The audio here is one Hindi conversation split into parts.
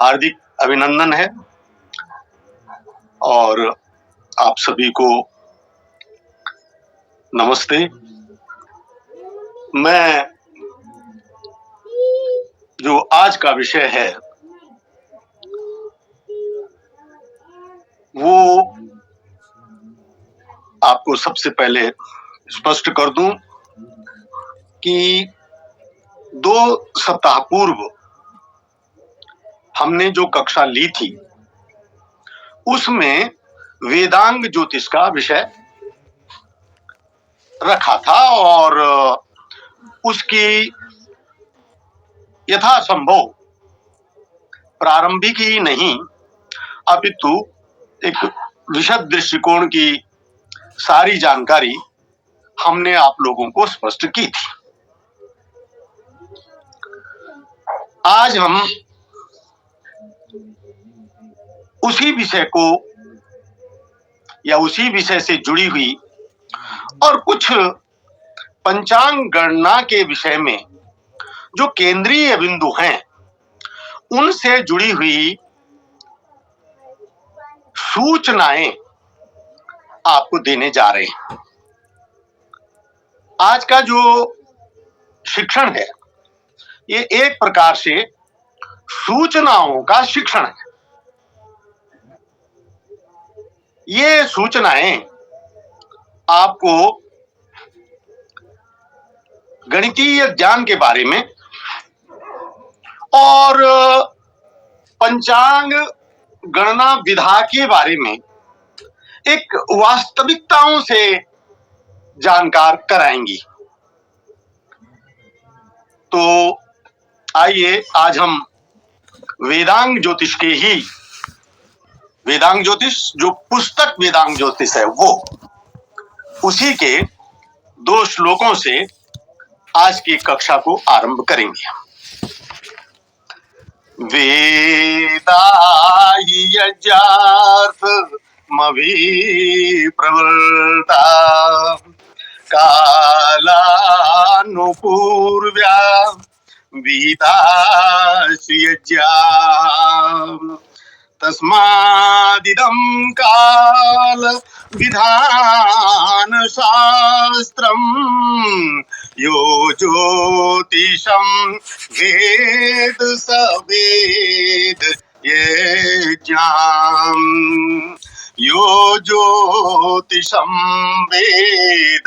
हार्दिक अभिनंदन है और आप सभी को नमस्ते। मैं जो आज का विषय है वो आपको सबसे पहले स्पष्ट कर दूं कि 2 सप्ताह पूर्व हमने जो कक्षा ली थी उसमें वेदांग ज्योतिष का विषय रखा था और उसकी यथासंभव प्रारंभिक ही नहीं अपितु एक विशद दृष्टिकोण की सारी जानकारी हमने आप लोगों को स्पष्ट की थी। आज हम उसी विषय को या उसी विषय से जुड़ी हुई और कुछ पंचांग गणना के विषय में जो केंद्रीय बिंदु हैं उनसे जुड़ी हुई सूचनाएं आपको देने जा रहे हैं। आज का जो शिक्षण है ये एक प्रकार से सूचनाओं का शिक्षण है। ये सूचनाएं आपको गणितीय ज्ञान के बारे में और पंचांग गणना विधा के बारे में एक वास्तविकताओं से जानकार कराएंगी। तो आइए आज हम वेदांग ज्योतिष के ही वेदांग ज्योतिष जो पुस्तक वेदांग ज्योतिष है वो उसी के 2 श्लोकों से आज की कक्षा को आरंभ करेंगे। वेदाहि यज्ञार्थमभि प्रवृत्ता कालानुपूर्व्या विहितासि यज्ञा तस्मादिदं काल विधान शास्त्रम यो ज्योतिषं वेद स वेद यज्ञाम् यो ज्योतिषं वेद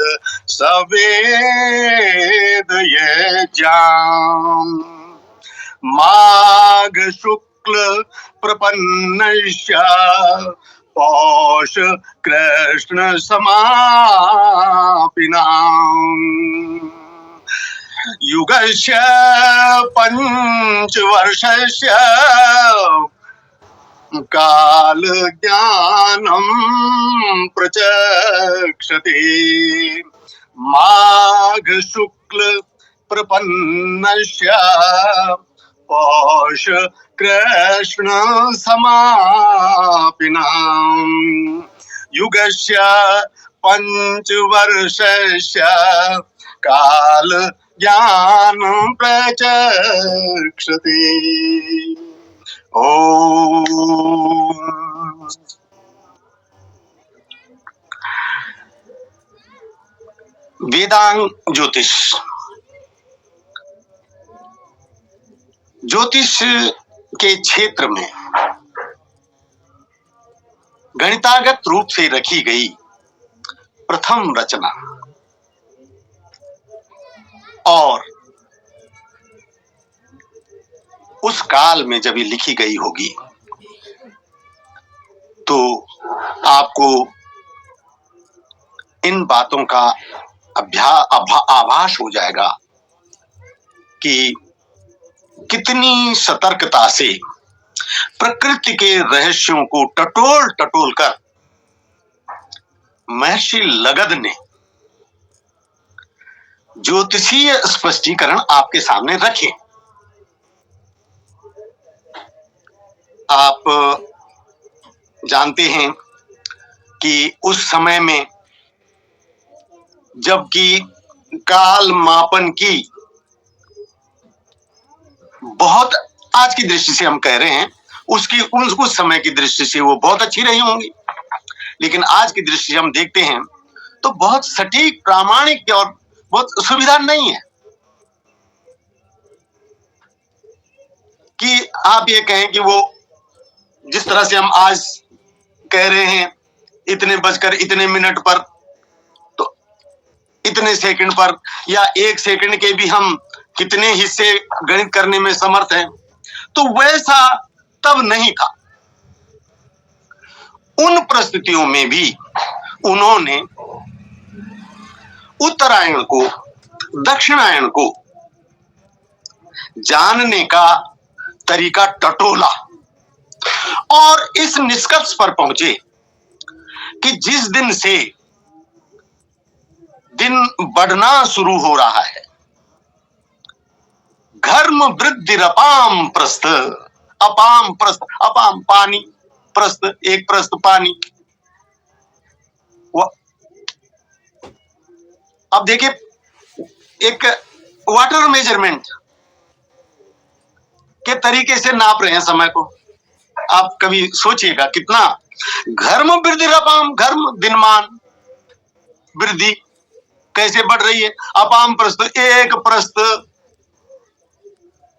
स वेद यज्ञाम् माघ शुक्ल प्रपन्नस्य पौष कृष्ण समापिनाम् युगस्य पंचवर्षस्य काल ज्ञानं प्रचक्षते माघ शुक्ल प्रपन्नस्य पौष कृष्ण समापिनाम् युगस्य पंचवर्षस्य काल ज्ञान प्रचक्षते। ओम वेदांग ज्योतिष ज्योतिष के क्षेत्र में गणितागत रूप से रखी गई प्रथम रचना और उस काल में जब ये लिखी गई होगी तो आपको इन बातों का आभास हो जाएगा कि कितनी सतर्कता से प्रकृति के रहस्यों को टटोल कर महर्षि लगद ने ज्योतिषीय स्पष्टीकरण आपके सामने रखे। आप जानते हैं कि उस समय में जबकि काल मापन की बहुत आज की दृष्टि से हम कह रहे हैं उसकी उस समय की दृष्टि से वो बहुत अच्छी रही होंगी, लेकिन आज की दृष्टि से हम देखते हैं तो बहुत सटीक, प्रामाणिक और बहुत सुविधा नहीं है कि आप ये कहें कि वो जिस तरह से हम आज कह रहे हैं इतने बजकर इतने मिनट पर, तो इतने सेकंड पर, या एक सेकंड के भी हम कितने हिस्से गणित करने में समर्थ हैं, तो वैसा तब नहीं था। उन परिस्थितियों में भी उन्होंने उत्तरायण को, दक्षिणायन को जानने का तरीका टटोला और इस निष्कर्ष पर पहुंचे कि जिस दिन से दिन बढ़ना शुरू हो रहा है, घर्म वृद्धि अपाम प्रस्थ, अपाम प्रस्थ, अपाम पानी, प्रस्थ एक प्रस्थ पानी। अब देखिए, एक वाटर मेजरमेंट के तरीके से नाप रहे हैं समय को। आप कभी सोचिएगा कितना घर्म वृद्धि अपाम, घर्म दिनमान, वृद्धि कैसे बढ़ रही है। अपाम प्रस्थ, एक प्रस्थ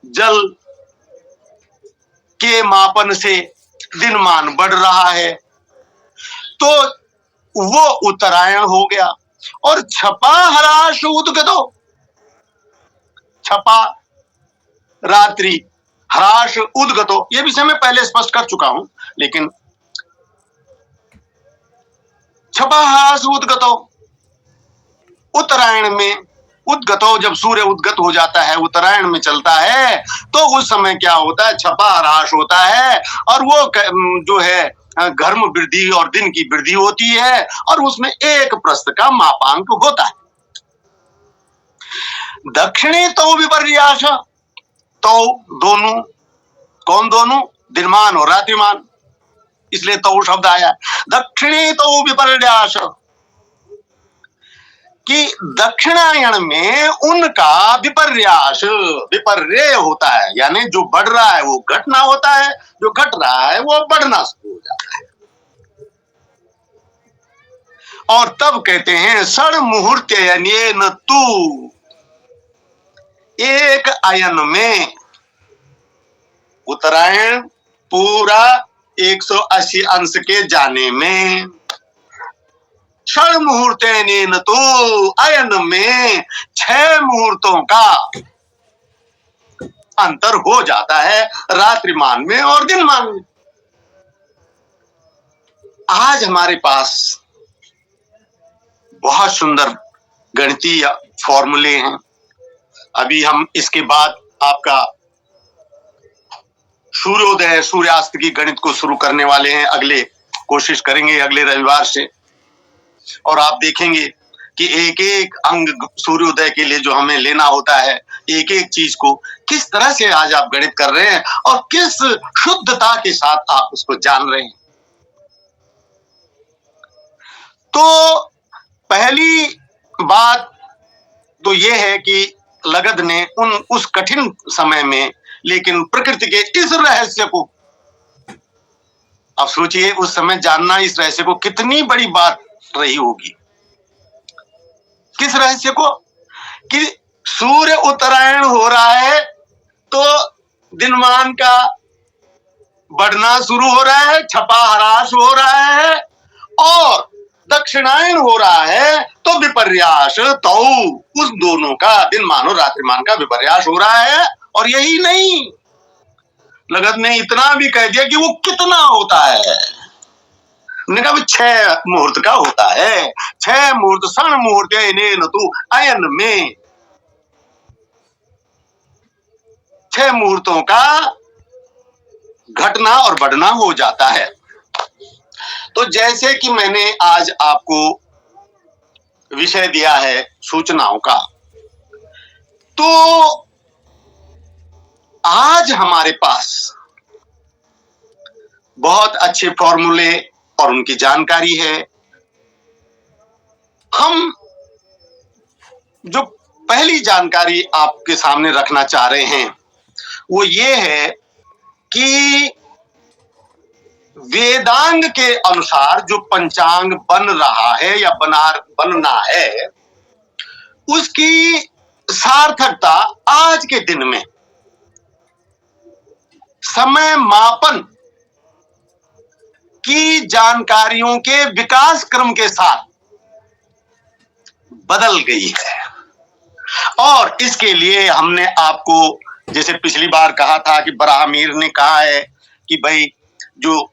जल के मापन से दिनमान बढ़ रहा है, तो वो उत्तरायण हो गया। और छपा हराश उद्गतो, छपा रात्रि, हराश उद्गतो, ये विषय मैं पहले स्पष्ट कर चुका हूं, लेकिन छपा हराश उद्गतो, उत्तरायण में उद्गतो, जब सूर्य उद्गत हो जाता है, उत्तरायण में चलता है, तो उस समय क्या होता है, छपा हराश होता है, और वो जो है घर्म वृद्धि और दिन की वृद्धि होती है, और उसमें एक प्रस्थ का मापांक होता है। दक्षिणी तो विपर्यास, तो दोनों, कौन दोनों, दिनमान और रात्रिमान, इसलिए तो शब्द आया। दक्षिणी तो विपर्यास, कि दक्षिणायन में उनका विपर्यास, विपर्य होता है, यानी जो बढ़ रहा है वो घटना होता है, जो घट रहा है वो बढ़ना शुरू हो जाता है। और तब कहते हैं षड मुहूर्त अयनेन तू, एक अयन में उत्तरायण पूरा 180 अंश के जाने में, षड मुहूर्तेन तो अयन में 6 मुहूर्तों का अंतर हो जाता है, रात्रिमान में और दिनमान में। आज हमारे पास बहुत सुंदर गणितीय फॉर्मूले हैं। अभी हम इसके बाद आपका सूर्योदय सूर्यास्त की गणित को शुरू करने वाले हैं, अगले कोशिश करेंगे अगले रविवार से, और आप देखेंगे कि एक एक अंग सूर्योदय के लिए जो हमें लेना होता है, एक एक चीज को किस तरह से आज आप गणित कर रहे हैं और किस शुद्धता के साथ आप उसको जान रहे हैं। तो पहली बात तो यह है कि लगद ने उस कठिन समय में, लेकिन प्रकृति के इस रहस्य को, आप सोचिए उस समय जानना इस रहस्य को कितनी बड़ी बात रही होगी। किस रहस्य को, कि सूर्य उत्तरायण हो रहा है तो दिनमान का बढ़ना शुरू हो रहा है, छपा हराश हो रहा है, और दक्षिणायन हो रहा है तो विपर्यास, तो उस दोनों का, दिनमान और रात्रिमान का विपर्यास हो रहा है। और यही नहीं, लगत ने इतना भी कह दिया कि वो कितना होता है, उन्होंने कहा 6 मुहूर्त का होता है। 6 मुहूर्त, षण मुहूर्त अयनेन तू अयन में 6 मुहूर्तों का घटना और बढ़ना हो जाता है। तो जैसे कि मैंने आज आपको विषय दिया है सूचनाओं का, तो आज हमारे पास बहुत अच्छे फॉर्मूले और उनकी जानकारी है। हम जो पहली जानकारी आपके सामने रखना चाह रहे हैं वो ये है कि वेदांग के अनुसार जो पंचांग बन रहा है या बनना है, उसकी सार्थकता आज के दिन में समय मापन की जानकारियों के विकास क्रम के साथ बदल गई है। और इसके लिए हमने आपको जैसे पिछली बार कहा था कि बराहमीर ने कहा है कि भाई जो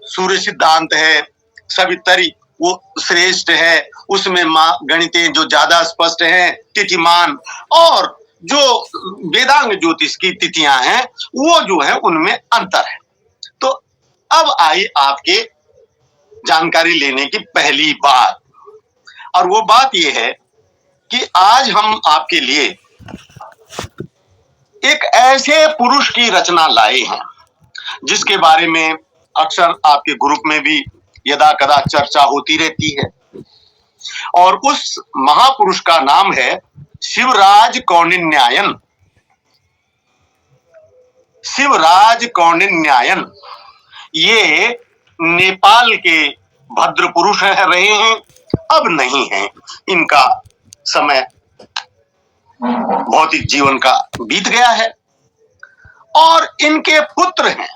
सूर्य सिद्धांत है सवितरी वो श्रेष्ठ है, उसमें गणितें जो ज्यादा स्पष्ट हैं, तिथिमान, और जो वेदांग ज्योतिष की तिथियां हैं वो जो है उनमें अंतर है। तो अब आई आपके जानकारी लेने की पहली बात, और वो बात ये है कि आज हम आपके लिए एक ऐसे पुरुष की रचना लाए हैं जिसके बारे में अक्सर आपके ग्रुप में भी यदा कदा चर्चा होती रहती है, और उस महापुरुष का नाम है शिवराज कौंडिन्यायन। शिवराज कौंडिन्यायन ये नेपाल के भद्र पुरुष रहे हैं, अब नहीं है, इनका समय भौतिक जीवन का बीत गया है। और इनके पुत्र हैं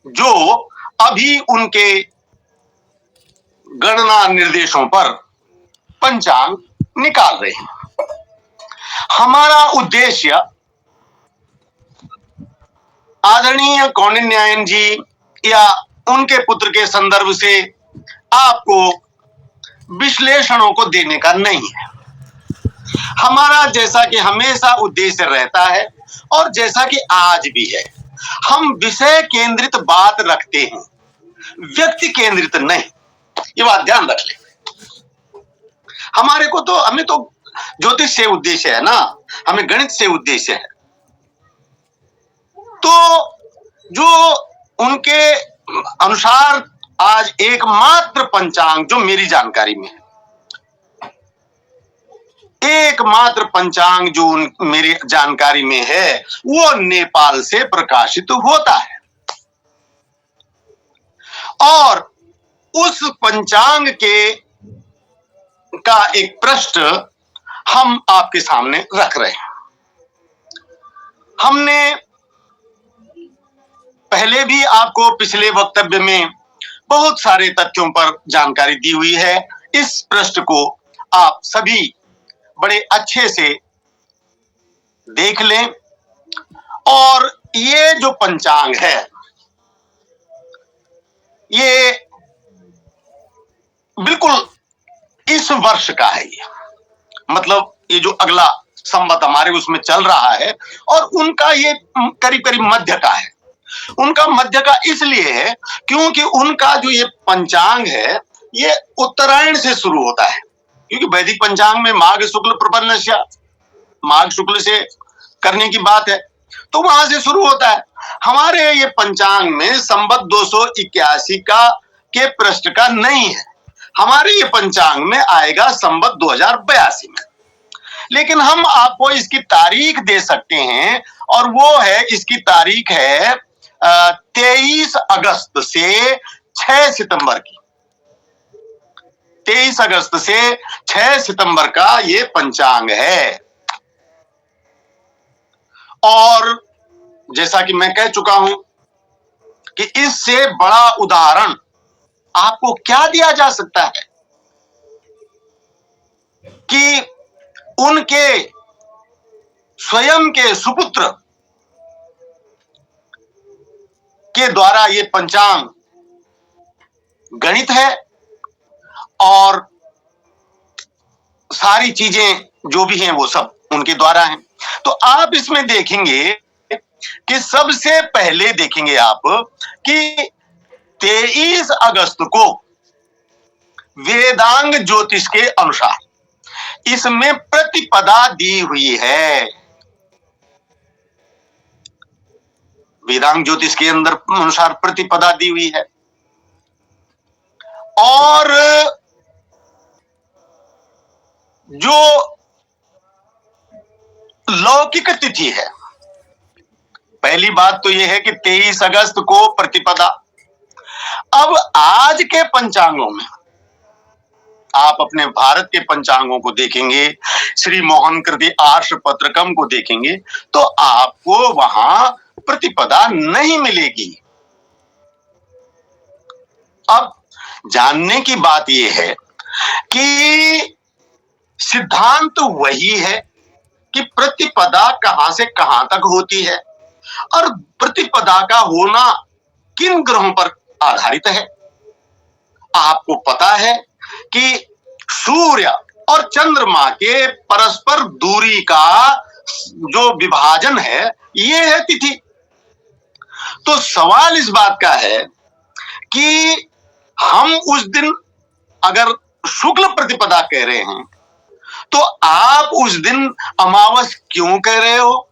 जो अभी उनके गणना निर्देशों पर पंचांग निकाल रहे हैं। हमारा उद्देश्य आदरणीय कौंडिन्यायन जी या उनके पुत्र के संदर्भ से आपको विश्लेषणों को देने का नहीं है। हमारा जैसा कि हमेशा उद्देश्य रहता है और जैसा कि आज भी है, हम विषय केंद्रित बात रखते हैं, व्यक्ति केंद्रित नहीं। ये बात ध्यान रख ले। हमें तो ज्योतिष से उद्देश्य है ना, हमें गणित से उद्देश्य है। तो जो उनके अनुसार आज एकमात्र पंचांग जो मेरी जानकारी में है, एकमात्र पंचांग जो मेरी जानकारी में है वो नेपाल से प्रकाशित होता है। और उस पंचांग का एक पृष्ठ हम आपके सामने रख रहे हैं। हमने पहले भी आपको पिछले वक्तव्य में बहुत सारे तथ्यों पर जानकारी दी हुई है। इस पृष्ठ को आप सभी बड़े अच्छे से देख लें। और ये जो पंचांग है ये बिल्कुल इस वर्ष का है। ये मतलब ये जो अगला संवत हमारे उसमें चल रहा है, और उनका ये करीब करीब मध्य का है। उनका मध्य का इसलिए है क्योंकि उनका जो ये पंचांग है ये उत्तरायण से शुरू होता है, क्योंकि वैदिक पंचांग में माघ शुक्ल प्रपन्नस्य, माघ शुक्ल से करने की बात है, तो वहां से शुरू होता है। हमारे ये पंचांग में संवत 281 का के पृष्ठ का नहीं है, हमारे ये पंचांग में आएगा संवत 2082 में। लेकिन हम आपको इसकी तारीख दे सकते हैं, और वो है, इसकी तारीख है 23 अगस्त से 6 सितंबर की। 23 अगस्त से 6 सितंबर का ये पंचांग है। और जैसा कि मैं कह चुका हूं कि इससे बड़ा उदाहरण आपको क्या दिया जा सकता है कि उनके स्वयं के सुपुत्र के द्वारा ये पंचांग गणित है, और सारी चीजें जो भी हैं वो सब उनके द्वारा हैं। तो आप इसमें देखेंगे कि सबसे पहले देखेंगे आप कि 23 अगस्त को वेदांग ज्योतिष के अनुसार इसमें प्रतिपदा दी हुई है। वेदांग ज्योतिष के अंदर अनुसार प्रतिपदा दी हुई है। और जो लौकिक तिथि है, पहली बात तो यह है कि 23 अगस्त को प्रतिपदा, अब आज के पंचांगों में आप अपने भारत के पंचांगों को देखेंगे, श्री मोहन कृति आर्ष पत्रकम को देखेंगे, तो आपको वहां प्रतिपदा नहीं मिलेगी। अब जानने की बात यह है कि सिद्धांत वही है कि प्रतिपदा कहां से कहां तक होती है और प्रतिपदा का होना किन ग्रहों पर आधारित है। आपको पता है कि सूर्य और चंद्रमा के परस्पर दूरी का जो विभाजन है ये है तिथि। तो सवाल इस बात का है कि हम उस दिन अगर शुक्ल प्रतिपदा कह रहे हैं तो आप उस दिन अमावस क्यों कह रहे हो?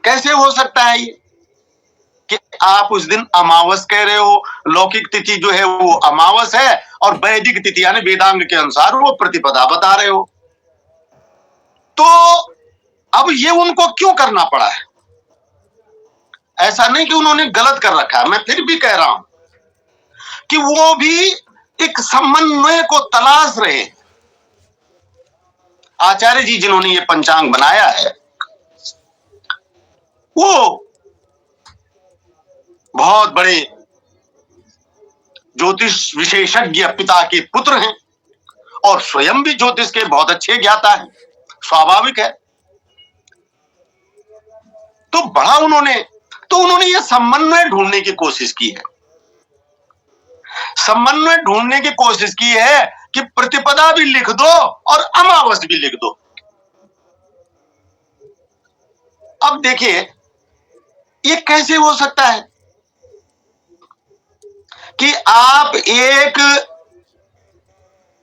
कैसे हो सकता है ये कि आप उस दिन अमावस कह रहे हो? लौकिक तिथि जो है वो अमावस है और वैदिक तिथि यानी वेदांग के अनुसार वो प्रतिपदा बता रहे हो। तो अब ये उनको क्यों करना पड़ा है? ऐसा नहीं कि उन्होंने गलत कर रखा है, मैं फिर भी कह रहा हूं कि वो भी एक समन्वय को तलाश रहे। आचार्य जी जिन्होंने ये पंचांग बनाया है वो बहुत बड़े ज्योतिष विशेषज्ञ पिता के पुत्र हैं और स्वयं भी ज्योतिष के बहुत अच्छे ज्ञाता हैं, स्वाभाविक है। तो बड़ा उन्होंने ये समन्वय ढूंढने की कोशिश की है। समन्वय ढूंढने की कोशिश की है कि प्रतिपदा भी लिख दो और अमावस भी लिख दो। अब देखिए ये कैसे हो सकता है कि आप एक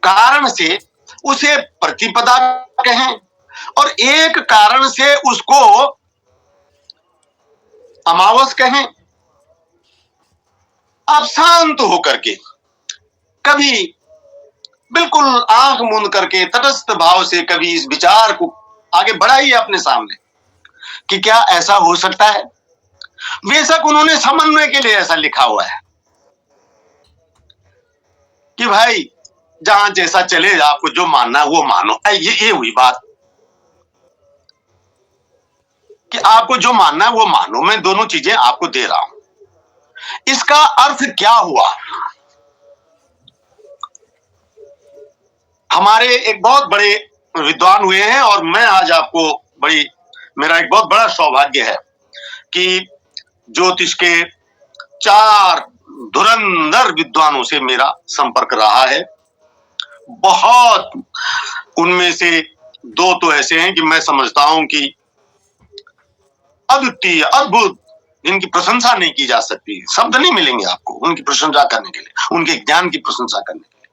कारण से उसे प्रतिपदा कहें और एक कारण से उसको अमावस कहें। आप शांत होकर के कभी बिल्कुल आंख मूंद करके तटस्थ भाव से कभी इस विचार को आगे बढ़ाइए अपने सामने कि क्या ऐसा हो सकता है। बेशक उन्होंने समन्वय के लिए ऐसा लिखा हुआ है कि भाई जहां जैसा चले आपको जो मानना है वो मानो। ये हुई बात कि आपको जो मानना है वो मानो, मैं दोनों चीजें आपको दे रहा हूं। इसका अर्थ क्या हुआ? हमारे एक बहुत बड़े विद्वान हुए हैं और मैं आज आपको मेरा एक बहुत बड़ा सौभाग्य है कि ज्योतिष के 4 धुरंधर विद्वानों से मेरा संपर्क रहा है। बहुत उनमें से 2 तो ऐसे हैं कि मैं समझता हूं कि अद्वितीय, अद्भुत, इनकी प्रशंसा नहीं की जा सकती, शब्द नहीं मिलेंगे आपको उनकी प्रशंसा करने के लिए, उनके ज्ञान की प्रशंसा करने के लिए।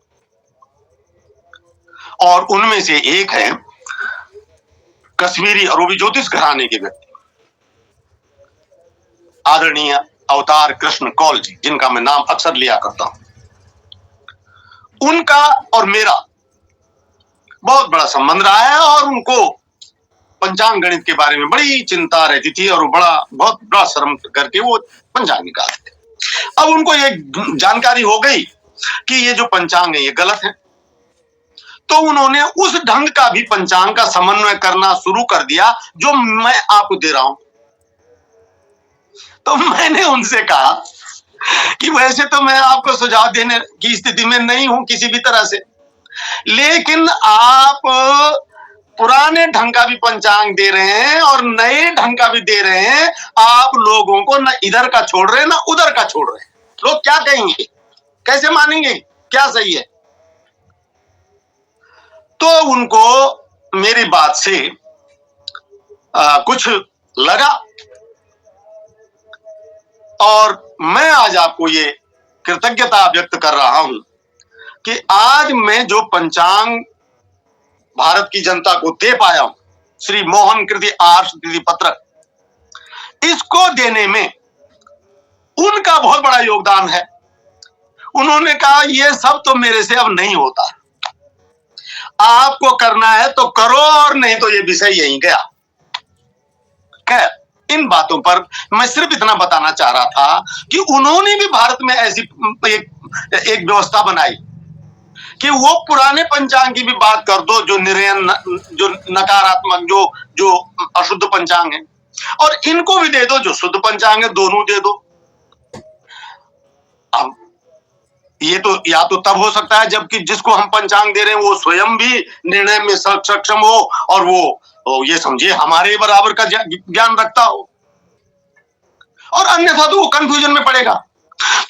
और उनमें से एक है कश्मीरी और वो भी ज्योतिष घराने के व्यक्ति, आदरणीय अवतार कृष्ण कौल जी, जिनका मैं नाम अक्सर लिया करता हूं। उनका और मेरा बहुत बड़ा संबंध रहा है और उनको पंचांग गणित के बारे में बड़ी चिंता रहती थी और बहुत बड़ा श्रम करके वो पंचांग निकालते थे। अब उनको ये जानकारी हो गई कि ये जो पंचांग है ये गलत है, तो उन्होंने उस ढंग का भी पंचांग का समन्वय करना शुरू कर दिया जो मैं आपको दे रहा हूं। तो मैंने उनसे कहा कि वैसे तो मैं आपको सुझाव देने की स्थिति में नहीं हूं किसी भी तरह से, लेकिन आप पुराने ढंग का भी पंचांग दे रहे हैं और नए ढंग का भी दे रहे हैं। आप लोगों को न इधर का छोड़ रहे हैं ना उधर का छोड़ रहे हैं। लोग क्या कहेंगे, कैसे मानेंगे क्या सही है? तो उनको मेरी बात से कुछ लगा और मैं आज आपको ये कृतज्ञता व्यक्त कर रहा हूं कि आज मैं जो पंचांग भारत की जनता को दे पाया हूं, श्री मोहन कृति आर्ष तिथि पत्रक, इसको देने में उनका बहुत बड़ा योगदान है। उन्होंने कहा ये सब तो मेरे से अब नहीं होता, आपको करना है तो करो और नहीं तो ये विषय यहीं गया। खैर इन बातों पर मैं सिर्फ इतना बताना चाह रहा था कि उन्होंने भी भारत में ऐसी एक व्यवस्था बनाई कि वो पुराने पंचांग की भी बात कर दो, जो निरयन, जो नकारात्मक, जो अशुद्ध पंचांग है, और इनको भी दे दो जो शुद्ध पंचांग है, दोनों दे दो। अब ये तो या तो तब हो सकता है जबकि जिसको हम पंचांग दे रहे हैं वो स्वयं भी निर्णय में सक्षम हो और वो ये समझिए हमारे बराबर का ज्ञान रखता हो, और अन्यथा तो वो कंफ्यूजन में पड़ेगा।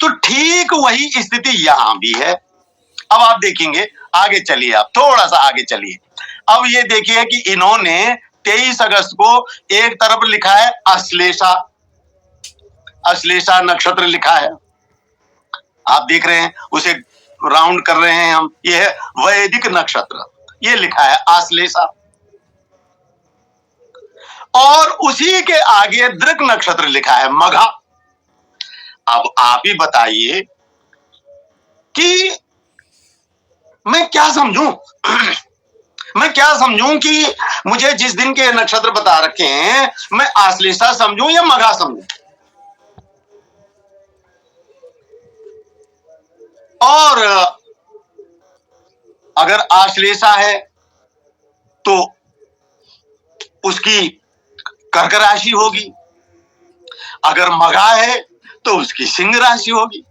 तो ठीक वही स्थिति यहां भी है। अब आप देखेंगे, आगे चलिए, आप थोड़ा सा आगे चलिए। अब ये देखिए कि इन्होंने 23 अगस्त को एक तरफ लिखा है अश्लेषा, अश्लेषा नक्षत्र लिखा है, आप देख रहे हैं, उसे राउंड कर रहे हैं हम, ये है वैदिक नक्षत्र, ये लिखा है आश्लेषा। और उसी के आगे दृक नक्षत्र लिखा है मघा। अब आप ही बताइए कि मैं क्या समझूं मैं क्या समझूं कि मुझे जिस दिन के नक्षत्र बता रखे हैं मैं आश्लेषा समझूं या मघा समझूं? और अगर आश्लेषा है तो उसकी कर्क राशि होगी, अगर मघा है तो उसकी सिंह राशि होगी।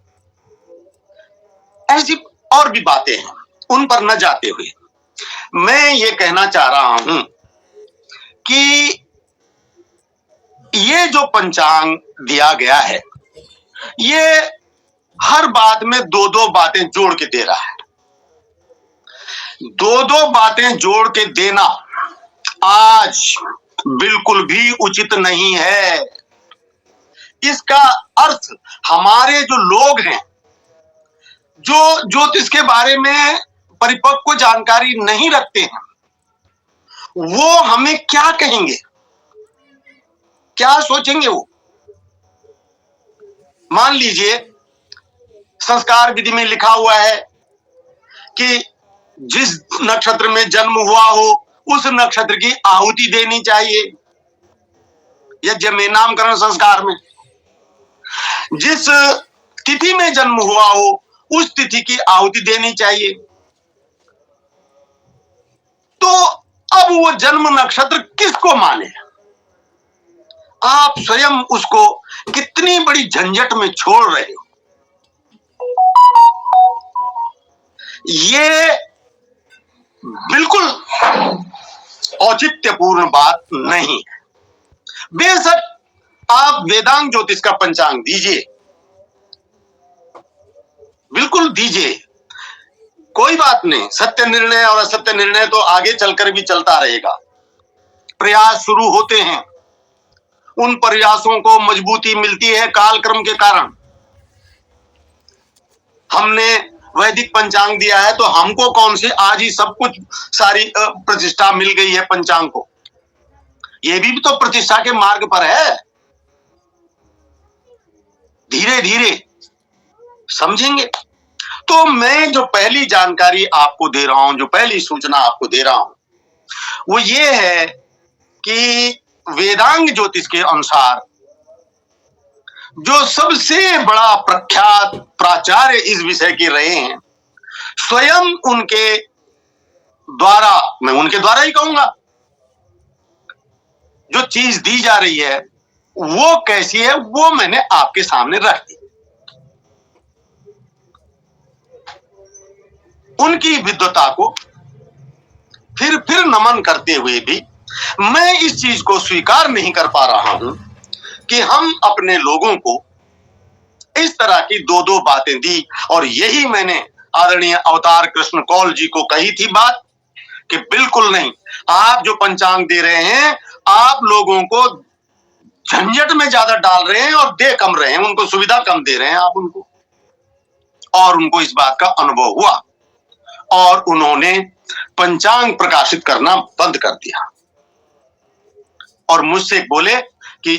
ऐसी और भी बातें हैं, उन पर न जाते हुए मैं ये कहना चाह रहा हूं कि ये जो पंचांग दिया गया है, ये हर बात में दो दो बातें जोड़ के दे रहा है। दो दो बातें जोड़ के देना आज बिल्कुल भी उचित नहीं है। इसका अर्थ हमारे जो लोग हैं, जो ज्योतिष के बारे में परिपक्व जानकारी नहीं रखते हैं, वो हमें क्या कहेंगे, क्या सोचेंगे? वो मान लीजिए संस्कार विधि में लिखा हुआ है कि जिस नक्षत्र में जन्म हुआ हो उस नक्षत्र की आहुति देनी चाहिए, यज्ञ में, नामकरण संस्कार में। जिस तिथि में जन्म हुआ हो उस तिथि की आहुति देनी चाहिए। तो अब वो जन्म नक्षत्र किसको माने? आप स्वयं उसको कितनी बड़ी झंझट में छोड़ रहे हो। ये बिल्कुल औचित्यपूर्ण बात नहीं है। बेशक आप वेदांग ज्योतिष का पंचांग दीजिए, बिल्कुल दीजिए, कोई बात नहीं। सत्य निर्णय और असत्य निर्णय तो आगे चलकर भी चलता रहेगा। प्रयास शुरू होते हैं, उन प्रयासों को मजबूती मिलती है कालक्रम के कारण। हमने वैदिक पंचांग दिया है तो हमको कौन सी आज ही सब कुछ सारी प्रतिष्ठा मिल गई है पंचांग को? ये भी तो प्रतिष्ठा के मार्ग पर है। धीरे धीरे समझेंगे। तो मैं जो पहली जानकारी आपको दे रहा हूं, जो पहली सूचना आपको दे रहा हूं, वो ये है कि वेदांग ज्योतिष के अनुसार जो सबसे बड़ा प्रख्यात प्राचार्य इस विषय के रहे हैं, स्वयं उनके द्वारा, मैं उनके द्वारा ही कहूंगा, जो चीज दी जा रही है वो कैसी है वो मैंने आपके सामने रख दी। उनकी विद्वता को फिर नमन करते हुए भी मैं इस चीज को स्वीकार नहीं कर पा रहा हूं कि हम अपने लोगों को इस तरह की दो दो बातें दी। और यही मैंने आदरणीय अवतार कृष्ण कौल जी को कही थी बात कि बिल्कुल नहीं, आप जो पंचांग दे रहे हैं आप लोगों को झंझट में ज्यादा डाल रहे हैं और दे कम रहे हैं, उनको सुविधा कम दे रहे हैं आप उनको। और उनको इस बात का अनुभव हुआ और उन्होंने पंचांग प्रकाशित करना बंद कर दिया और मुझसे बोले कि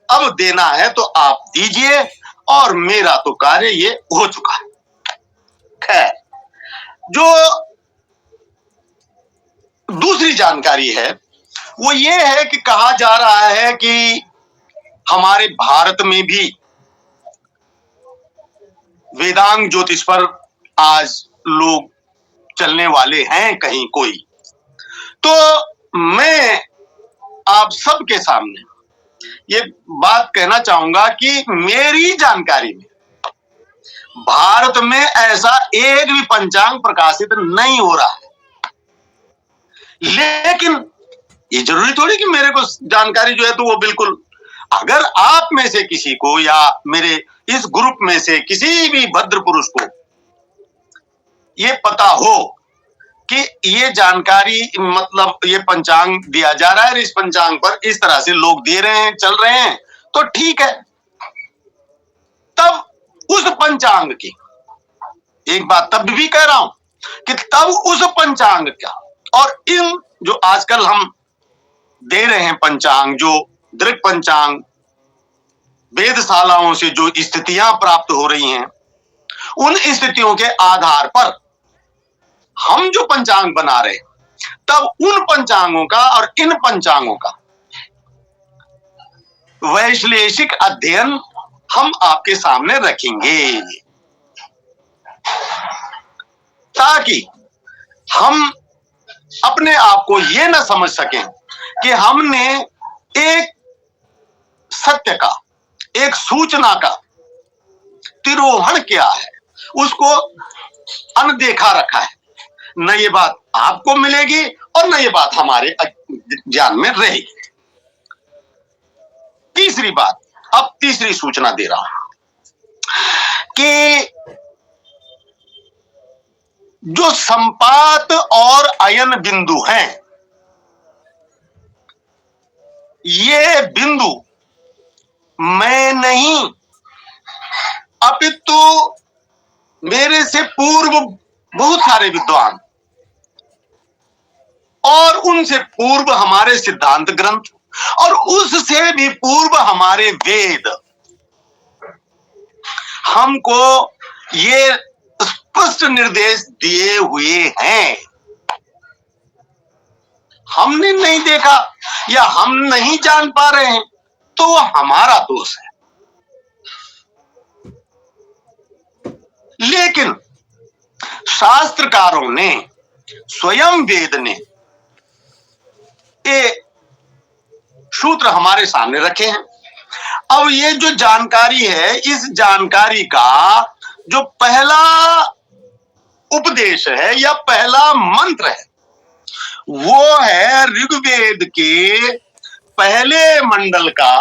अब देना है तो आप दीजिए और मेरा तो कार्य ये हो चुका है। खैर, जो दूसरी जानकारी है वो ये है कि कहा जा रहा है कि हमारे भारत में भी वेदांग ज्योतिष पर आज लोग चलने वाले हैं कहीं कोई। तो मैं आप सबके सामने ये बात कहना चाहूंगा कि मेरी जानकारी में भारत में ऐसा एक भी पंचांग प्रकाशित नहीं हो रहा है। लेकिन ये जरूरी थोड़ी कि मेरे को जानकारी जो है तो वो बिल्कुल, अगर आप में से किसी को या मेरे इस ग्रुप में से किसी भी भद्र पुरुष को ये पता हो कि ये जानकारी मतलब ये पंचांग दिया जा रहा है, इस पंचांग पर इस तरह से लोग दे रहे हैं, चल रहे हैं, तो ठीक है। तब उस पंचांग की एक बात तब भी कह रहा हूं कि तब उस पंचांग का और इन जो आजकल हम दे रहे हैं पंचांग, जो दृक पंचांग, वेदशालाओं से जो स्थितियां प्राप्त हो रही हैं, उन स्थितियों के आधार पर हम जो पंचांग बना रहे हैं, तब उन पंचांगों का और इन पंचांगों का वैश्लेषिक अध्ययन हम आपके सामने रखेंगे, ताकि हम अपने आप को ये न समझ सकें कि हमने एक सत्य का, एक सूचना का तिरोहन किया है, उसको अनदेखा रखा है। न ये बात आपको मिलेगी और न ये बात हमारे ज्ञान में रहेगी। तीसरी बात, अब तीसरी सूचना दे रहा हूं कि जो संपात और अयन बिंदु हैं, ये बिंदु मैं नहीं अपितु मेरे से पूर्व बहुत सारे विद्वान और उनसे पूर्व हमारे सिद्धांत ग्रंथ और उससे भी पूर्व हमारे वेद हमको ये स्पष्ट निर्देश दिए हुए हैं। हमने नहीं देखा या हम नहीं जान पा रहे हैं तो वो हमारा दोष है। लेकिन शास्त्रकारों ने, स्वयं वेद ने ये सूत्र हमारे सामने रखे हैं। अब ये जो जानकारी है, इस जानकारी का जो पहला उपदेश है या पहला मंत्र है, वो है ऋग्वेद के पहले मंडल का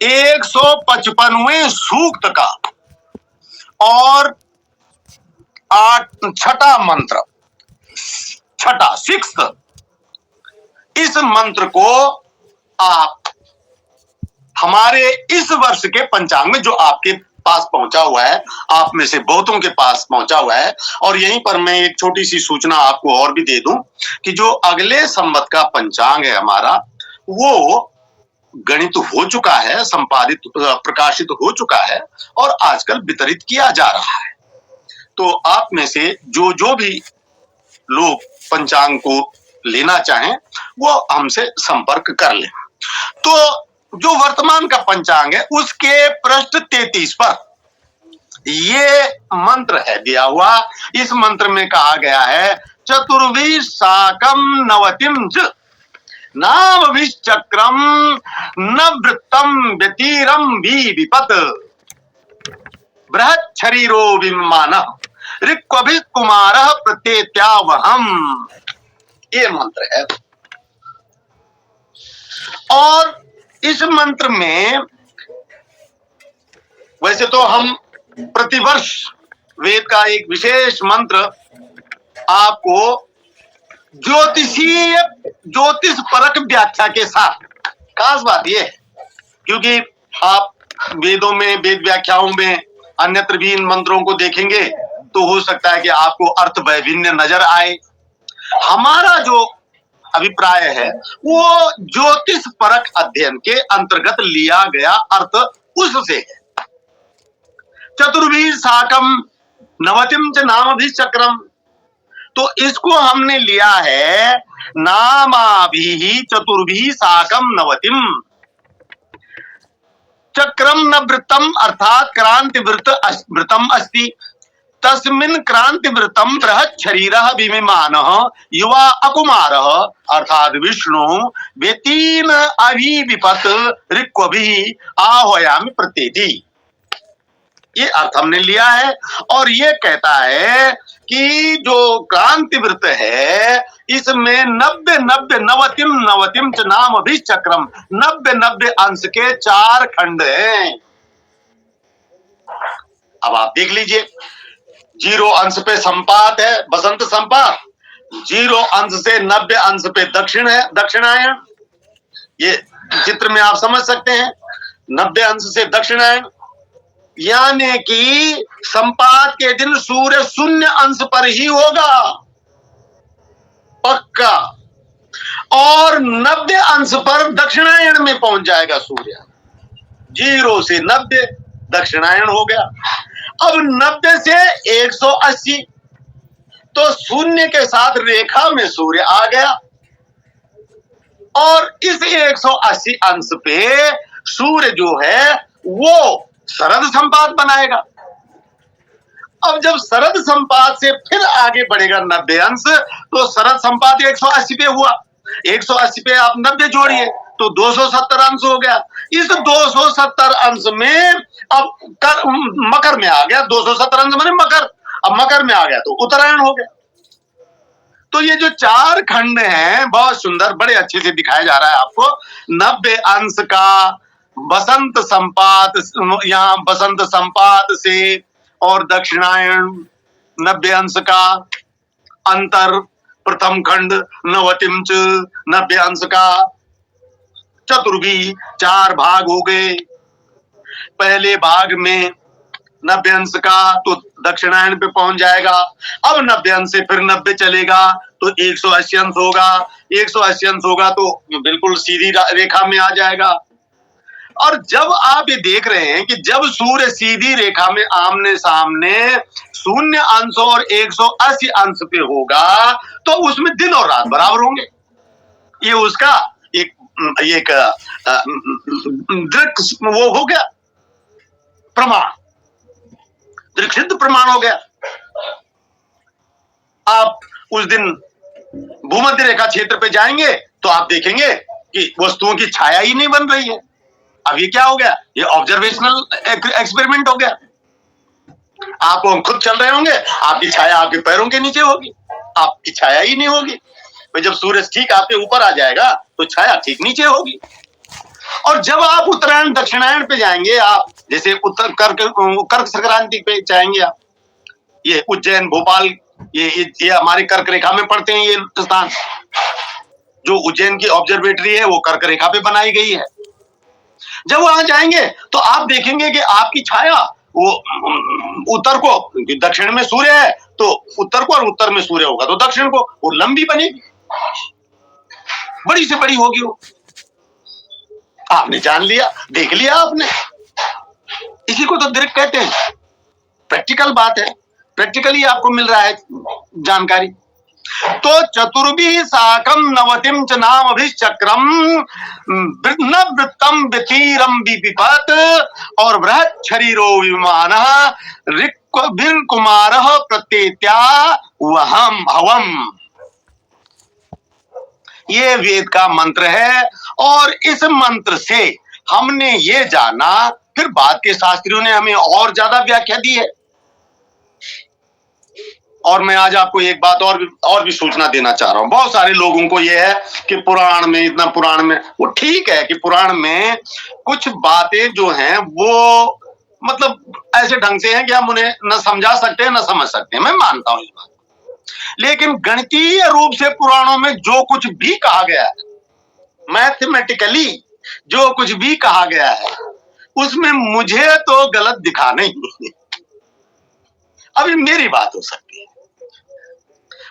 155वें सूक्त का और छठा मंत्र, छठा, सिक्स्थ, इस मंत्र को आप हमारे इस वर्ष के पंचांग में जो आपके पास पहुंचा हुआ है, आप में से बहुतों के पास पहुंचा हुआ है, और यहीं पर मैं एक छोटी सी सूचना आपको और भी दे दूं कि जो अगले संवत का पंचांग है हमारा, वो गणित हो चुका है, संपादित, प्रकाशित हो चुका है और आजकल वितरित किया जा रहा है। तो आप में से जो जो भी लोग पंचांग को लेना चाहें वो हमसे संपर्क कर लें। तो जो वर्तमान का पंचांग है उसके पृष्ठ 33 पर ये मंत्र है दिया हुआ। इस मंत्र में कहा गया है चतुर्वी साकम नवतिम च नामभिश्चक्रम न वृत्तम व्यतीरम भी विपत बृहत् शरीरो विमान ऋक्वभि कुमार प्रत्येत्यावहम, ये मंत्र है। और इस मंत्र में वैसे तो हम प्रतिवर्ष वेद का एक विशेष मंत्र आपको ज्योतिषीय, ज्योतिष परक व्याख्या के साथ, खास बात यह है क्योंकि आप वेदों में, वेद व्याख्याओं में अन्यत्र भी इन मंत्रों को देखेंगे तो हो सकता है कि आपको अर्थ वैभिन्न नजर आए। हमारा जो अभिप्राय है वो ज्योतिष परक अध्ययन के अंतर्गत लिया गया अर्थ उससे है। चतुर्भी साकम नवतिम च नामभिश्चक्रम, तो इसको हमने लिया है नामाभि चतुर्भी साकम नवतिम, चक्रम न वृत्तम अर्थात क्रांति वृत्तम अस्ति तस्मिन् क्रांति वृत्तम बृहत् शरीरः विमिमानः युवा अकुमारः अर्थात विष्णु वेतीन अभिविपत ऋक्वभिः आह्वयामि प्रत्येति। ये अर्थ हमने लिया है और ये कहता है कि जो क्रांति वृत्त है इसमें 90 च नाम भी चक्रम 90 अंश के 4 खंड हैं। अब आप देख लीजिए, 0 अंश पे संपात है, बसंत संपात, 0 अंश से 90 अंश पे दक्षिण है, दक्षिणायन। ये चित्र में आप समझ सकते हैं, 90 अंश से दक्षिणायन, यानी कि संपात के दिन सूर्य 0 अंश पर ही होगा पक्का, और 90 अंश पर दक्षिणायन में पहुंच जाएगा सूर्य। 0 से 90 दक्षिणायन हो गया। अब 90 से 180 तो शून्य के साथ रेखा में सूर्य आ गया, और इस 180 अंश पे सूर्य जो है वो शरद संपात बनाएगा। अब जब शरद संपात से फिर आगे बढ़ेगा 90 अंश, तो शरद संपात 180 पे हुआ, 180 पे आप 90 जोड़िए तो 270 अंश हो गया। इस 270 अंश में अब मकर में आ गया, 270 अंश माने मकर, अब मकर में आ गया तो उत्तरायण हो गया। तो ये जो 4 खंड हैं बहुत सुंदर, बड़े अच्छे से दिखाया जा रहा है आपको। 90 अंश का बसंत संपात, यहाँ बसंत संपात से और दक्षिणायन 90 अंश का अंतर, प्रथम खंड 90 अंश का चतुर्भी 4 भाग हो गए। पहले भाग में 90 अंश का तो दक्षिणायन पे पहुंच जाएगा। अब 90 अंश से फिर 90 चलेगा तो 180 अंश होगा, 180 अंश होगा तो बिल्कुल सीधी रेखा में आ जाएगा। और जब आप ये देख रहे हैं कि जब सूर्य सीधी रेखा में आमने सामने 0 अंश और 180 अंश पे होगा तो उसमें दिन और रात बराबर होंगे। ये उसका एक दृक वो हो गया प्रमाण, दृक्सिद्ध प्रमाण हो गया। आप उस दिन भूमध्य रेखा क्षेत्र पे जाएंगे तो आप देखेंगे कि वस्तुओं की छाया ही नहीं बन रही है। अब ये क्या हो गया? ये ऑब्जर्वेशनल एक्सपेरिमेंट हो गया। आप खुद चल रहे होंगे, आपकी छाया आपके पैरों के नीचे होगी, आपकी छाया ही नहीं होगी। तो जब सूरज ठीक आपके ऊपर आ जाएगा तो छाया ठीक नीचे होगी। और जब आप उत्तरायण दक्षिणायन पे जाएंगे, आप जैसे उत्तर कर्क संक्रांति पे जाएंगे, आप ये उज्जैन भोपाल ये हमारे कर्क रेखा में पड़ते हैं। ये स्थान जो उज्जैन की ऑब्जर्वेटरी है वो कर्क रेखा पे बनाई गई है। जब वहां जाएंगे तो आप देखेंगे कि आपकी छाया वो उत्तर को, दक्षिण में सूर्य है तो उत्तर को, और उत्तर में सूर्य होगा तो दक्षिण को, वो लंबी बनेगी, बड़ी से बड़ी होगी वो। आपने जान लिया, देख लिया आपने। इसी को तो दृक कहते हैं। प्रैक्टिकल बात है, प्रैक्टिकली आपको मिल रहा है जानकारी। तो चतुर्भि साकम 90 च नाम अभिचक्रम न वृत्तम वितीरम विपिपत और बृहत् शरीरो विमानः ऋक्विर कुमारः प्रत्येत्या वहम हवम। ये वेद का मंत्र है और इस मंत्र से हमने ये जाना, फिर बाद के शास्त्रियों ने हमें और ज्यादा व्याख्या दी है। और मैं आज आपको एक बात और भी सूचना देना चाह रहा हूं। बहुत सारे लोगों को यह है कि पुराण में, इतना पुराण में, वो ठीक है कि पुराण में कुछ बातें जो हैं वो मतलब ऐसे ढंग से हैं कि हम उन्हें न समझा सकते हैं न समझ सकते हैं, मैं मानता हूं इस बात। लेकिन गणितीय रूप से पुराणों में जो कुछ भी कहा गया है, मैथमेटिकली जो कुछ भी कहा गया है, उसमें मुझे तो गलत दिखा नहीं। अभी मेरी बात हो सकती है।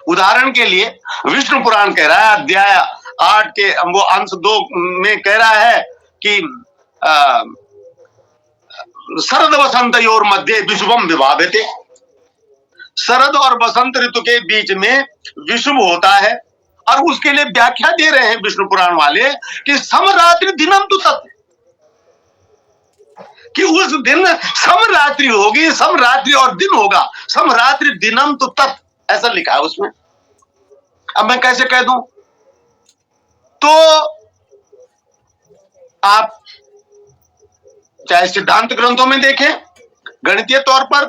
उदाहरण के लिए विष्णु पुराण कह रहा है अध्याय 8 के वो अंश 2 में कह रहा है कि शरद वसंतयोर मध्य विषुवम विभाव्यते। शरद और बसंत ऋतु के बीच में विषुव होता है, और उसके लिए व्याख्या दे रहे हैं विष्णु पुराण वाले कि समरात्रि दिनम तु तत्। कि उस दिन समरात्रि होगी, समरात्रि और दिन होगा, समरात्रि दिनम तो तत्, ऐसा लिखा है उसमें। अब मैं कैसे कह दूं? तो आप चाहे सिद्धांत ग्रंथों में देखें, गणितीय तौर पर,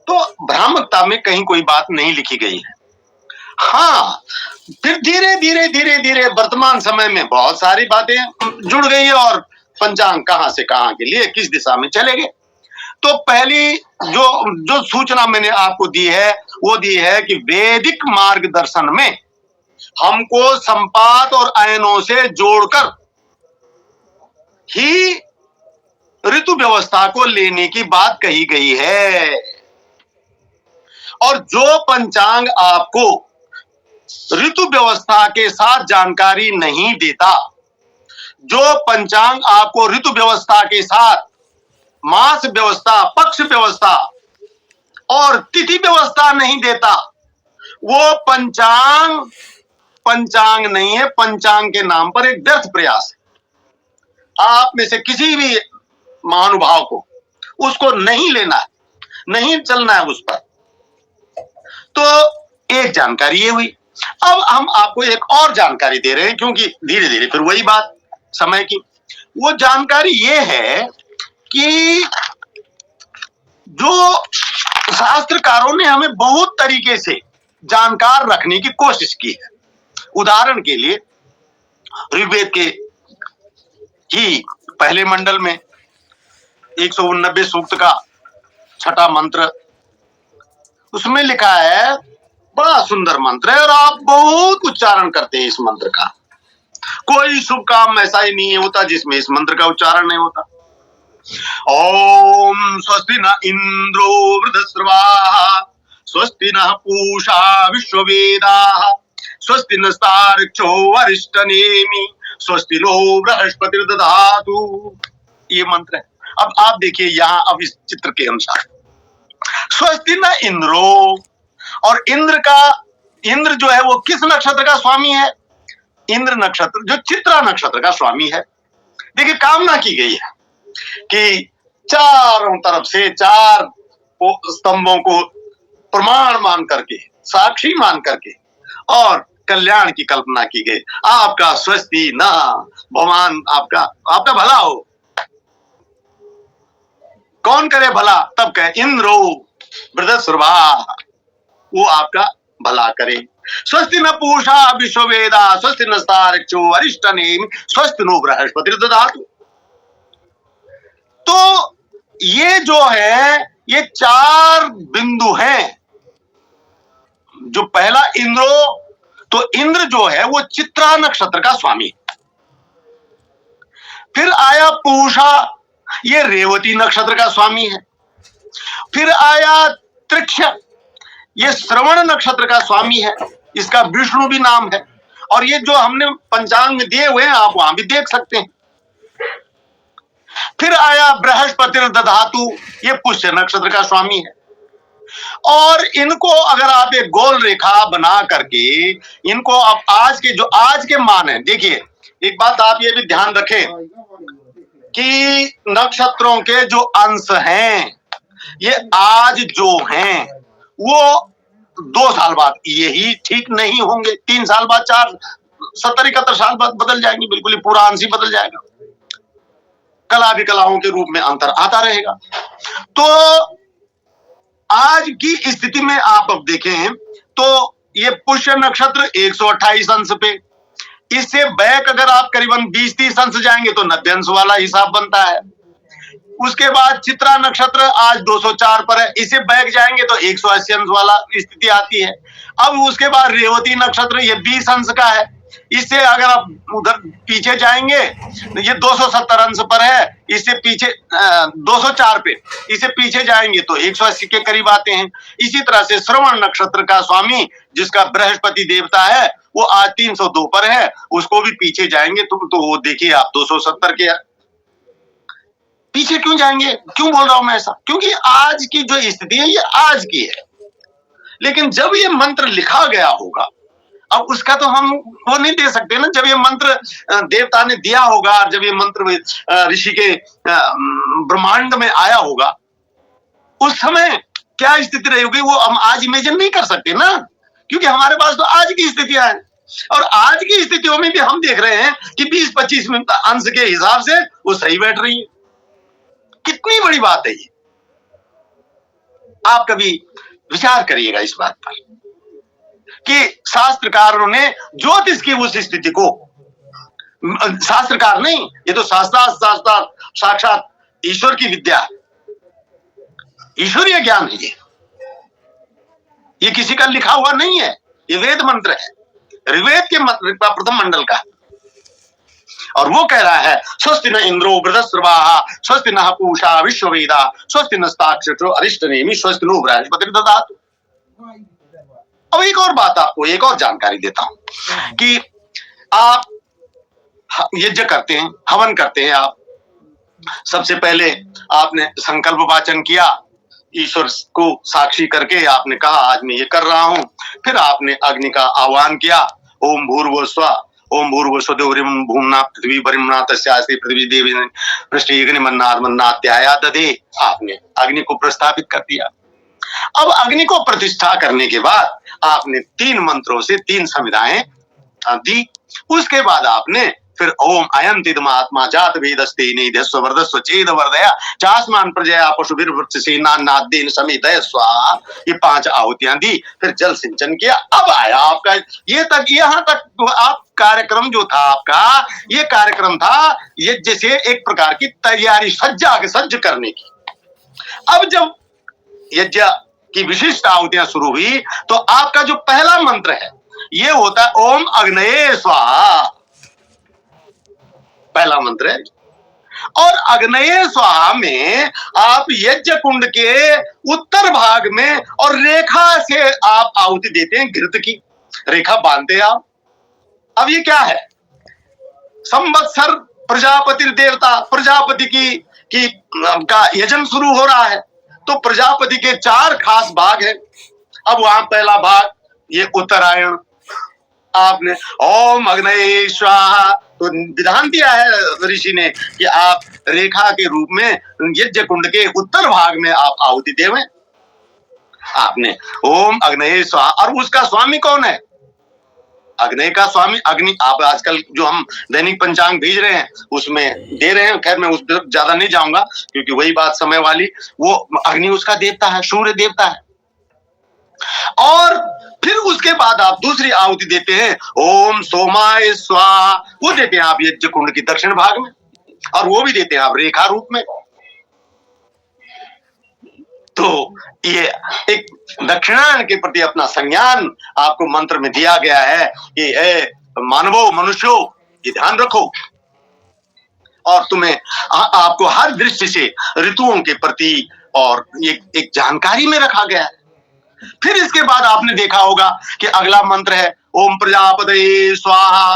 तो भ्रामकता में कहीं कोई बात नहीं लिखी गई है। हाँ, फिर धीरे धीरे धीरे धीरे वर्तमान समय में बहुत सारी बातें जुड़ गई और पंचांग कहां से कहां के लिए किस दिशा में चले गए। तो पहली जो जो सूचना मैंने आपको दी है वो दी है कि वैदिक मार्गदर्शन में हमको संपात और अयनों से जोड़कर ही ऋतु व्यवस्था को लेने की बात कही गई है। और जो पंचांग आपको ऋतु व्यवस्था के साथ जानकारी नहीं देता, जो पंचांग आपको ऋतु व्यवस्था के साथ मास व्यवस्था, पक्ष व्यवस्था और तिथि व्यवस्था नहीं देता, वो पंचांग नहीं है, पंचांग के नाम पर एक व्यर्थ प्रयास है। आप में से किसी भी महानुभाव को उसको नहीं लेना है, नहीं चलना है उस पर। तो एक जानकारी ये हुई। अब हम आपको एक और जानकारी दे रहे हैं, क्योंकि धीरे धीरे फिर वही बात समय की। वो जानकारी ये है कि जो शास्त्रकारों ने हमें बहुत तरीके से जानकार रखने की कोशिश की है। उदाहरण के लिए ऋग्वेद के ही पहले मंडल में 189 सूक्त का 6वां मंत्र, उसमें लिखा है, बड़ा सुंदर मंत्र है और आप बहुत उच्चारण करते हैं इस मंत्र का। कोई शुभ काम ऐसा ही नहीं होता जिसमें इस मंत्र का उच्चारण नहीं होता। ओम स्वस्ति न इंद्रो वृधस्रवाः स्वस्ति न पूषा विश्ववेदाः स्वस्ति नस्तार्क्ष्यो अरिष्टनेमि स्वस्ति नो बृहस्पतिर्दधातु। ये मंत्र है। अब आप देखिए यहां, अब इस चित्र के अनुसार स्वस्ति न इंद्रो, और इंद्र जो है वो किस नक्षत्र का स्वामी है? इंद्र नक्षत्र जो चित्रा नक्षत्र का स्वामी है। देखिए कामना की गई है कि चारों तरफ से 4 स्तंभों को प्रमाण मान करके, साक्षी मान करके और कल्याण की कल्पना की गई। आपका स्वस्ति न, भगवान आपका भला हो। कौन करे भला? तब कहे इंद्रो वृधस्रवाः, वो आपका भला करे। स्वस्ति न पूषा विश्ववेदा स्वस्ति नस्तार्क्ष्यो अरिष्टनेमि स्वस्ति नो बृहस्पतिर्दधातु। तो ये जो है, ये 4 बिंदु हैं। जो पहला इंद्रो, तो इंद्र जो है वो चित्रा नक्षत्र का स्वामी। फिर आया पूषा, ये रेवती नक्षत्र का स्वामी है। फिर आया त्रिक्ष, ये श्रवण नक्षत्र का स्वामी है, इसका विष्णु भी नाम है। और ये जो हमने पंचांग में दिए हुए हैं आप वहां भी देख सकते हैं। फिर आया बृहस्पतिर्दधातु, ये पुष्य नक्षत्र का स्वामी है। और इनको अगर आप एक गोल रेखा बना करके इनको अब आज के मान है, देखिए एक बात आप ये भी ध्यान रखें कि नक्षत्रों के जो अंश हैं ये आज जो हैं वो 2 साल बाद यही ठीक नहीं होंगे, 3 साल बाद, 4, 70-71 साल बाद बदल जाएंगे, बिल्कुल ही पूरा अंश ही बदल जाएगा। कला विकलाओं के रूप में अंतर आता रहेगा। तो आज की स्थिति में आप अब देखें तो ये पुष्य नक्षत्र 128 अंश पे, इससे बैक अगर आप करीबन 20-30 अंश जाएंगे तो 90 अंश वाला हिसाब बनता है। उसके बाद चित्रा नक्षत्र आज 204 पर है, इसे बैक जाएंगे तो 180 अंश वाला स्थिति आती है। अब उसके बाद रेवती नक्षत्र ये 20 अंश का है, इससे अगर आप उधर पीछे जाएंगे ये 270 अंश पर है, इससे पीछे 204 पे, इसे पीछे जाएंगे तो 180 के करीब आते हैं। इसी तरह से श्रवण नक्षत्र का स्वामी जिसका बृहस्पति देवता है वो आज 302 पर है, उसको भी पीछे जाएंगे तो वो देखिए आप 270 के पीछे क्यों जाएंगे। क्यों बोल रहा हूं मैं ऐसा? क्योंकि आज की जो स्थिति है ये आज की है, लेकिन जब ये मंत्र लिखा गया होगा अब उसका तो हम वो नहीं दे सकते ना। जब ये मंत्र देवता ने दिया होगा, जब ये मंत्र ऋषि के ब्रह्मांड में आया होगा, उस समय क्या स्थिति रही होगी वो हम आज इमेजिन नहीं कर सकते ना, क्योंकि हमारे पास तो आज की स्थितियां हैं। और आज की स्थितियों में भी हम देख रहे हैं कि 20-25 अंश के हिसाब से वो सही बैठ रही है। कितनी बड़ी बात है ये, आप कभी विचार करिएगा इस बात पर कि शास्त्रकारों ने ज्योतिष की उस स्थिति को, शास्त्रकार नहीं, ये तो शास्त्र साक्षात ईश्वर की विद्या है, ईश्वरीय ज्ञान है ये किसी का लिखा हुआ नहीं है, ये वेद मंत्र है, ऋग्वेद के मंत्र का प्रथम मंडल का। और वो कह रहा है स्वस्ति न इंद्रो बृहस्पतिर्वाहा स्वस्ति न पूषा विश्ववेदा स्वस्ति नस्ताक्षरो अरिष्टनेमि स्वस्ति नो बृहस्पति ददातु। अब एक और बात आपको, एक और जानकारी देता हूं कि आप यज्ञ करते हैं, हवन करते हैं, आप सबसे पहले आपने संकल्प वाचन किया, ईश्वर को साक्षी करके आपने कहा आज मैं ये कर रहा हूं। फिर आपने अग्नि का आह्वान किया, ओम भूर्भुवः स्वः ओम भूर्भुवः देवरिम भूम्ना पृथ्वी परिम्ना तस्यास्ति पृथ्वी देवी पृष्ठे अग्निमन्नात्मन्नात्याया दधे। आपने अग्नि को प्रस्थापित कर दिया। अब अग्नि को प्रतिष्ठा करने के बाद आपने 3 मंत्रों से 3 संविधाएं दी। उसके बाद आपने फिर ओम अयंतिदमात्मा जात वेदस्ते निधस्व वर्धस्व चेद वर्धया चास्मान प्रजया पशुभिर्वृक्षसेनान्नादेन समेतय स्वाहा, ये 5 आहुतियां दी। फिर जल सिंचन किया। अब आया आपका ये तक, यहां तक आप कार्यक्रम जो था आपका, ये कार्यक्रम था ये जैसे एक प्रकार की तैयारी, सज्ज करने की। अब जब यज्ञ की विशिष्ट आहुतियां शुरू हुई तो आपका जो पहला मंत्र है ये होता है ओम अग्नये स्वाहा, पहला मंत्र है। और अग्नये स्वाहा में आप यज्ञ कुंड के उत्तर भाग में और रेखा से आप आहुति देते हैं, घृत की रेखा बांधते हैं आप। अब ये क्या है, संवत्सर प्रजापति देवता, प्रजापति की का यजन शुरू हो रहा है, तो प्रजापति के 4 खास भाग हैं। अब वहां पहला भाग ये उत्तरायण, आपने ओम अग्नये स्वाहा, तो विधान दिया है ऋषि ने कि आप रेखा के रूप में यज्ञ कुंड के उत्तर भाग में आप आहुति देवें। आपने ओम अग्नये स्वाहा, और उसका स्वामी कौन है, अग्नि का स्वामी अग्नि। आप आजकल जो हम दैनिक पंचांग भेज रहे हैं उसमें दे रहे हैं, खैर मैं उस पर ज्यादा नहीं जाऊंगा क्योंकि वही बात समय वाली। वो अग्नि उसका देवता है, सूर्य देवता है। और फिर उसके बाद आप दूसरी आहुति देते हैं ओम सोमाय स्वाहा, वो देते हैं आप यज्ञ कुंड की दक्षिण भाग में, और वो भी देते हैं आप रेखा रूप में। तो ये एक दक्षिणायन के प्रति अपना संज्ञान आपको मंत्र में दिया गया है कि मानवो मनुष्यो ये ध्यान रखो, और तुम्हें आपको हर दृष्टि से ऋतुओं के प्रति और एक जानकारी में रखा गया है। फिर इसके बाद आपने देखा होगा कि अगला मंत्र है ओम प्रजापतये स्वाहा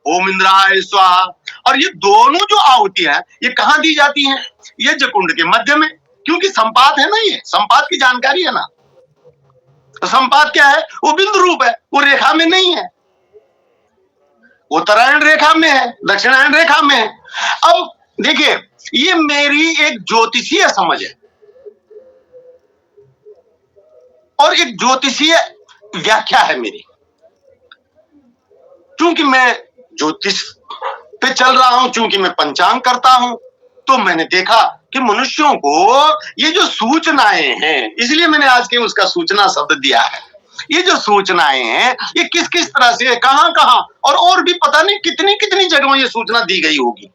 ओम इंद्राय स्वाहा, और ये दोनों जो आहुति है ये कहां दी जाती हैं, यज्ञ कुंड के मध्य में, क्योंकि संपात है ना, ये संपात की जानकारी है ना। तो संपात क्या है, वो बिंदु रूप है, वो रेखा में नहीं है, उत्तरायण रेखा में है, दक्षिणायन रेखा में है। अब देखिए ये मेरी एक ज्योतिषीय समझ है और एक ज्योतिषीय व्याख्या है मेरी, क्योंकि मैं ज्योतिष पे चल रहा हूं, क्योंकि मैं पंचांग करता हूं, तो मैंने देखा कि मनुष्यों को ये जो सूचनाएं हैं, इसलिए मैंने आज के उसका सूचना शब्द दिया है। ये जो सूचनाएं हैं ये किस किस तरह से, कहां कहां, और भी पता नहीं कितनी कितनी जगहों ये सूचना दी गई होगी।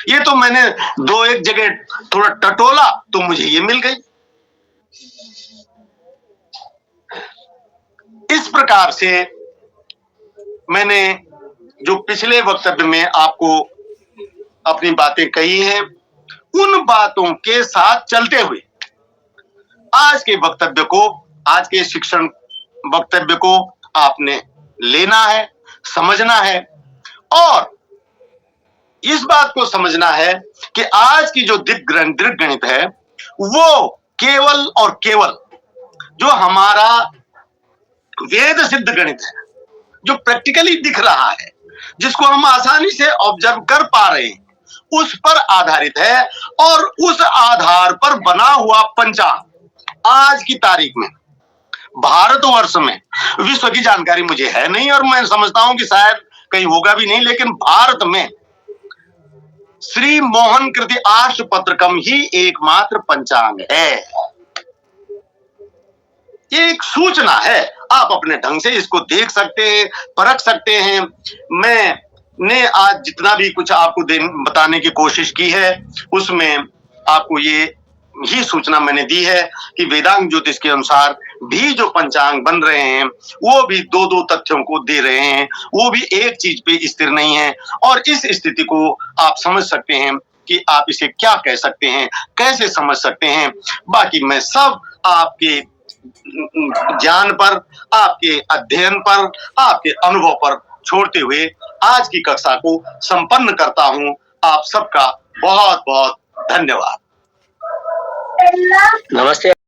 ये तो मैंने 2-1 जगह थोड़ा टटोला तो मुझे ये मिल गई। इस प्रकार से मैंने जो पिछले वक्तव्य में आपको अपनी बातें कही हैं, उन बातों के साथ चलते हुए आज के वक्तव्य को, आज के शिक्षण वक्तव्य को आपने लेना है, समझना है, और इस बात को समझना है कि आज की जो दृक गणित है वो केवल और केवल जो हमारा वेद सिद्ध गणित है, जो प्रैक्टिकली दिख रहा है, जिसको हम आसानी से ऑब्जर्व कर पा रहे हैं, उस पर आधारित है। और उस आधार पर बना हुआ पंचांग आज की तारीख में भारतवर्ष में, विश्व की जानकारी मुझे है नहीं और मैं समझता हूं कि शायद कहीं होगा भी नहीं, लेकिन भारत में श्री मोहन कृति आर्षपत्रकम ही एकमात्र पंचांग है। ये एक सूचना है, आप अपने ढंग से इसको देख सकते हैं, परख सकते हैं। मैंने आज जितना भी कुछ आपको बताने की कोशिश की है, उसमें आपको ये ही सूचना मैंने दी है कि वेदांग ज्योतिष के अनुसार भी जो पंचांग बन रहे हैं, वो भी दो दो तथ्यों को दे रहे हैं, वो भी एक चीज पे स्थिर नहीं है। और इस स्थिति को आप समझ सकते हैं कि आप इसे क्या कह सकते हैं, कैसे समझ सकते हैं। बाकी मैं सब आपके ज्ञान पर, आपके अध्ययन पर, आपके अनुभव पर छोड़ते हुए आज की कक्षा को संपन्न करता हूं। आप सबका बहुत बहुत धन्यवाद। नमस्ते।